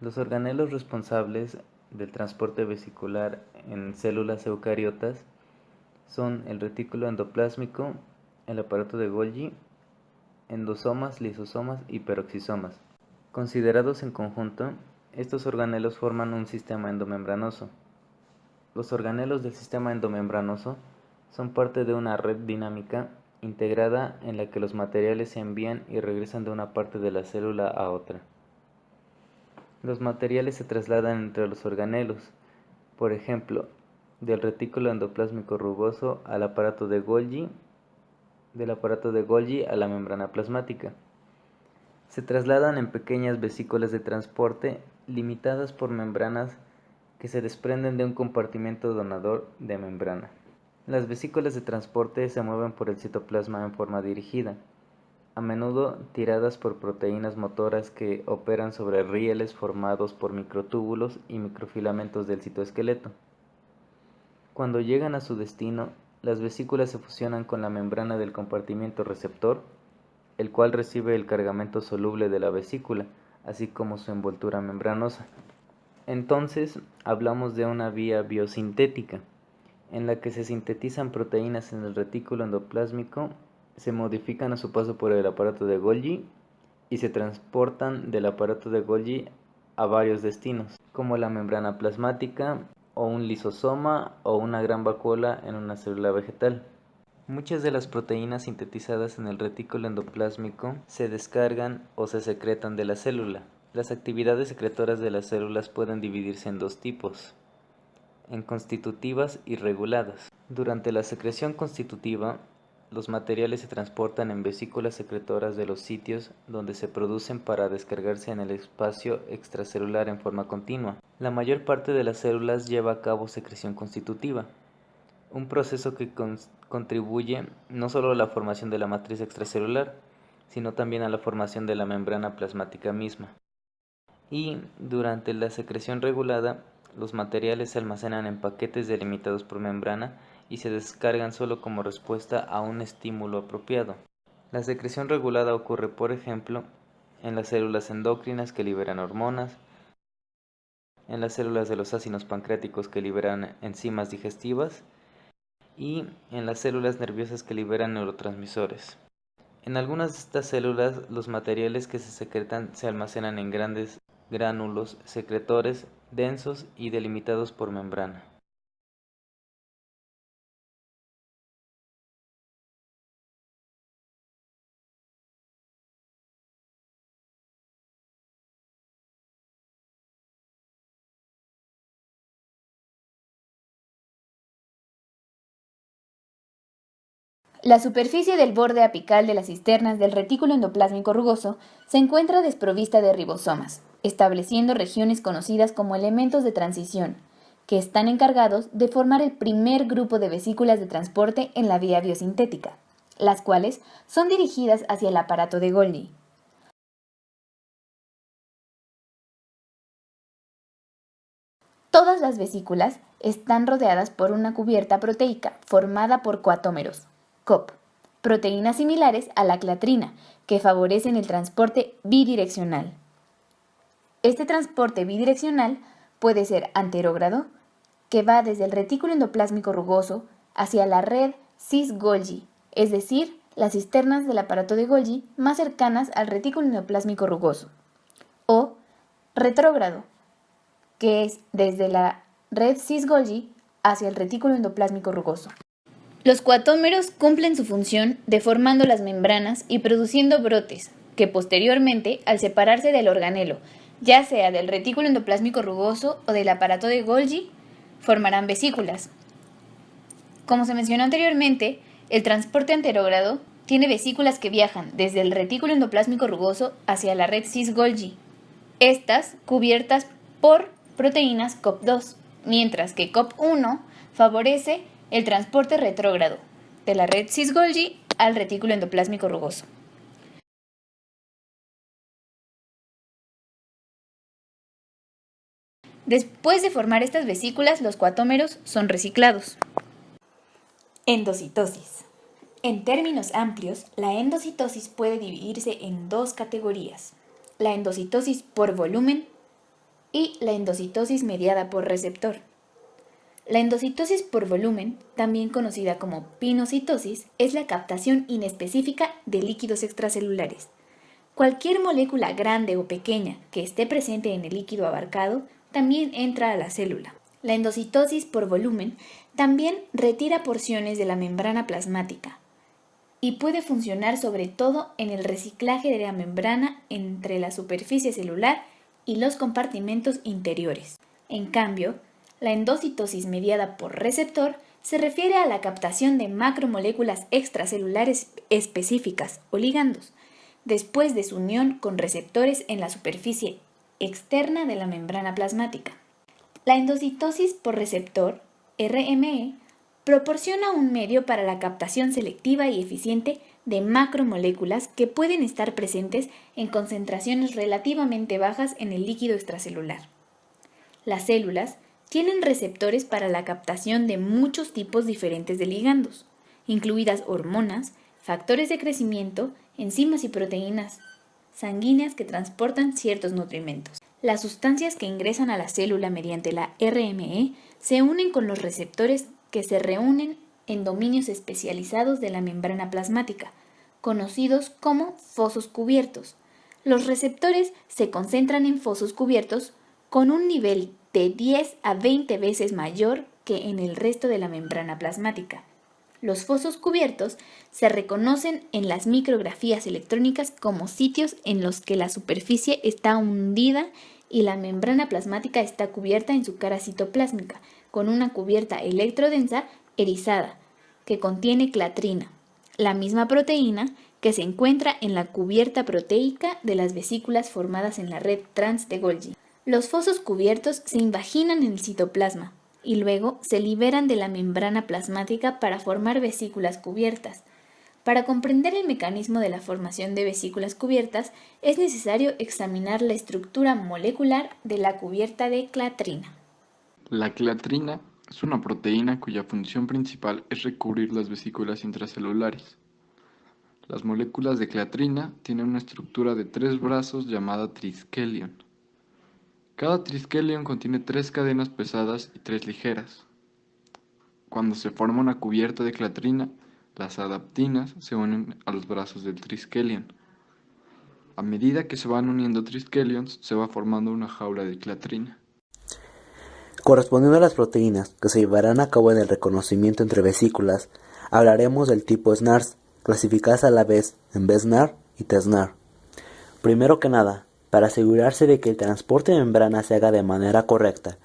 Los organelos responsables del transporte vesicular en células eucariotas son el retículo endoplásmico, el aparato de Golgi, endosomas, lisosomas y peroxisomas. Considerados en conjunto, estos organelos forman un sistema endomembranoso. Los organelos del sistema endomembranoso son parte de una red dinámica integrada en la que los materiales se envían y regresan de una parte de la célula a otra. Los materiales se trasladan entre los organelos, por ejemplo, del retículo endoplásmico rugoso al aparato de Golgi, del aparato de Golgi a la membrana plasmática. Se trasladan en pequeñas vesículas de transporte limitadas por membranas que se desprenden de un compartimento donador de membrana. Las vesículas de transporte se mueven por el citoplasma en forma dirigida, a menudo tiradas por proteínas motoras que operan sobre rieles formados por microtúbulos y microfilamentos del citoesqueleto. Cuando llegan a su destino, las vesículas se fusionan con la membrana del compartimento receptor, el cual recibe el cargamento soluble de la vesícula, así como su envoltura membranosa. Entonces, hablamos de una vía biosintética, en la que se sintetizan proteínas en el retículo endoplásmico, se modifican a su paso por el aparato de Golgi y se transportan del aparato de Golgi a varios destinos, como la membrana plasmática, o un lisosoma, o una gran vacuola en una célula vegetal. Muchas de las proteínas sintetizadas en el retículo endoplásmico se descargan o se secretan de la célula. Las actividades secretoras de las células pueden dividirse en dos tipos, en constitutivas y reguladas. Durante la secreción constitutiva, los materiales se transportan en vesículas secretoras de los sitios donde se producen para descargarse en el espacio extracelular en forma continua. La mayor parte de las células lleva a cabo secreción constitutiva, un proceso que contribuye no solo a la formación de la matriz extracelular, sino también a la formación de la membrana plasmática misma. Y durante la secreción regulada, los materiales se almacenan en paquetes delimitados por membrana y se descargan solo como respuesta a un estímulo apropiado. La secreción regulada ocurre, por ejemplo, en las células endocrinas que liberan hormonas, en las células de los ácidos pancreáticos que liberan enzimas digestivas y en las células nerviosas que liberan neurotransmisores. En algunas de estas células, los materiales que se secretan se almacenan en grandes gránulos secretores densos y delimitados por membrana. La superficie del borde apical de las cisternas del retículo endoplásmico rugoso se encuentra desprovista de ribosomas, estableciendo regiones conocidas como elementos de transición, que están encargados de formar el primer grupo de vesículas de transporte en la vía biosintética, las cuales son dirigidas hacia el aparato de Golgi. Todas las vesículas están rodeadas por una cubierta proteica formada por coatómeros, COP, proteínas similares a la clatrina, que favorecen el transporte bidireccional. Este transporte bidireccional puede ser anterógrado, que va desde el retículo endoplásmico rugoso hacia la red cis-Golgi, es decir, las cisternas del aparato de Golgi más cercanas al retículo endoplásmico rugoso, o retrógrado, que es desde la red cis-Golgi hacia el retículo endoplásmico rugoso. Los coatómeros cumplen su función deformando las membranas y produciendo brotes, que posteriormente, al separarse del organelo, ya sea del retículo endoplásmico rugoso o del aparato de Golgi, formarán vesículas. Como se mencionó anteriormente, el transporte anterógrado tiene vesículas que viajan desde el retículo endoplásmico rugoso hacia la red cis-Golgi, estas cubiertas por proteínas COP2, mientras que COP1 favorece el transporte retrógrado de la red cis-Golgi al retículo endoplásmico rugoso. Después de formar estas vesículas, los coatómeros son reciclados. Endocitosis. En términos amplios, la endocitosis puede dividirse en dos categorías: la endocitosis por volumen y la endocitosis mediada por receptor. La endocitosis por volumen, también conocida como pinocitosis, es la captación inespecífica de líquidos extracelulares. Cualquier molécula grande o pequeña que esté presente en el líquido abarcado también entra a la célula. La endocitosis por volumen también retira porciones de la membrana plasmática y puede funcionar sobre todo en el reciclaje de la membrana entre la superficie celular y los compartimentos interiores. En cambio, la endocitosis mediada por receptor se refiere a la captación de macromoléculas extracelulares específicas o ligandos, después de su unión con receptores en la superficie externa de la membrana plasmática. La endocitosis por receptor, RME, proporciona un medio para la captación selectiva y eficiente de macromoléculas que pueden estar presentes en concentraciones relativamente bajas en el líquido extracelular. Las células tienen receptores para la captación de muchos tipos diferentes de ligandos, incluidas hormonas, factores de crecimiento, enzimas y proteínas sanguíneas que transportan ciertos nutrimentos. Las sustancias que ingresan a la célula mediante la RME se unen con los receptores que se reúnen en dominios especializados de la membrana plasmática, conocidos como fosos cubiertos. Los receptores se concentran en fosos cubiertos con un nivel de 10 a 20 veces mayor que en el resto de la membrana plasmática. Los fosos cubiertos se reconocen en las micrografías electrónicas como sitios en los que la superficie está hundida y la membrana plasmática está cubierta en su cara citoplásmica, con una cubierta electrodensa erizada, que contiene clatrina, la misma proteína que se encuentra en la cubierta proteica de las vesículas formadas en la red trans de Golgi. Los fosos cubiertos se invaginan en el citoplasma y luego se liberan de la membrana plasmática para formar vesículas cubiertas. Para comprender el mecanismo de la formación de vesículas cubiertas, es necesario examinar la estructura molecular de la cubierta de clatrina. La clatrina es una proteína cuya función principal es recubrir las vesículas intracelulares. Las moléculas de clatrina tienen una estructura de 3 brazos llamada triskelion. Cada triskelion contiene 3 cadenas pesadas y 3 ligeras. Cuando se forma una cubierta de clatrina, las adaptinas se unen a los brazos del triskelion. A medida que se van uniendo triskelions, se va formando una jaula de clatrina. Correspondiendo a las proteínas que se llevarán a cabo en el reconocimiento entre vesículas, hablaremos del tipo SNARs, clasificadas a la vez en BSNAR y TSNAR. Primero que nada, para asegurarse de que el transporte de membrana se haga de manera correcta,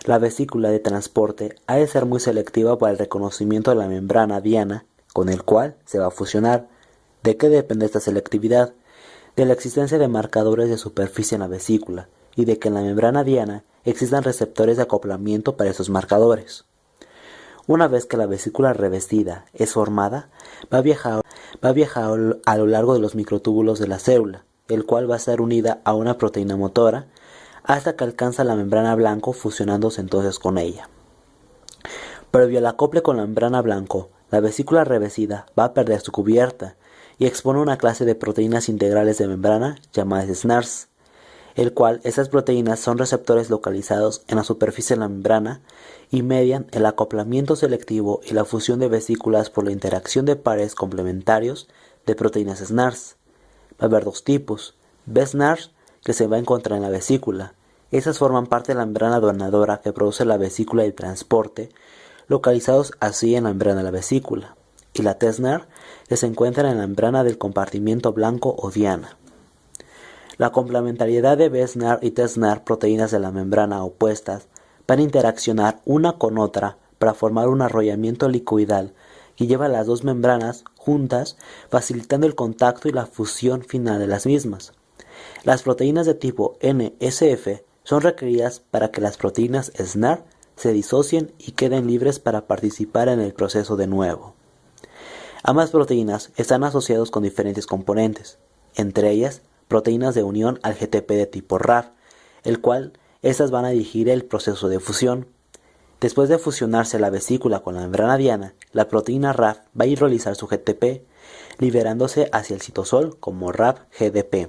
la vesícula de transporte ha de ser muy selectiva para el reconocimiento de la membrana diana con el cual se va a fusionar. ¿De qué depende esta selectividad? De la existencia de marcadores de superficie en la vesícula y de que en la membrana diana existan receptores de acoplamiento para esos marcadores. Una vez que la vesícula revestida es formada, va a viajar a lo largo de los microtúbulos de la célula, el cual va a estar unida a una proteína motora hasta que alcanza la membrana blanco, fusionándose entonces con ella. Previo al acople con la membrana blanco, la vesícula revestida va a perder su cubierta y expone una clase de proteínas integrales de membrana llamadas SNARs, el cual estas proteínas son receptores localizados en la superficie de la membrana y median el acoplamiento selectivo y la fusión de vesículas por la interacción de pares complementarios de proteínas SNARs. Va a haber 2 tipos: BSNARs, que se va a encontrar en la vesícula. Estas forman parte de la membrana donadora que produce la vesícula de transporte, localizados así en la membrana de la vesícula, y la TSNAR, que se encuentra en la membrana del compartimiento blanco o diana. La complementariedad de BSNAR y TSNAR, proteínas de la membrana opuestas, van a interaccionar una con otra para formar un arrollamiento licoidal que lleva a las 2 membranas juntas, facilitando el contacto y la fusión final de las mismas. Las proteínas de tipo NSF son requeridas para que las proteínas SNAR se disocien y queden libres para participar en el proceso de nuevo. Ambas proteínas están asociadas con diferentes componentes, entre ellas proteínas de unión al GTP de tipo RAF, el cual estas van a dirigir el proceso de fusión. Después de fusionarse la vesícula con la membrana diana, la proteína RAF va a hidrolizar su GTP, liberándose hacia el citosol como RAF-GDP.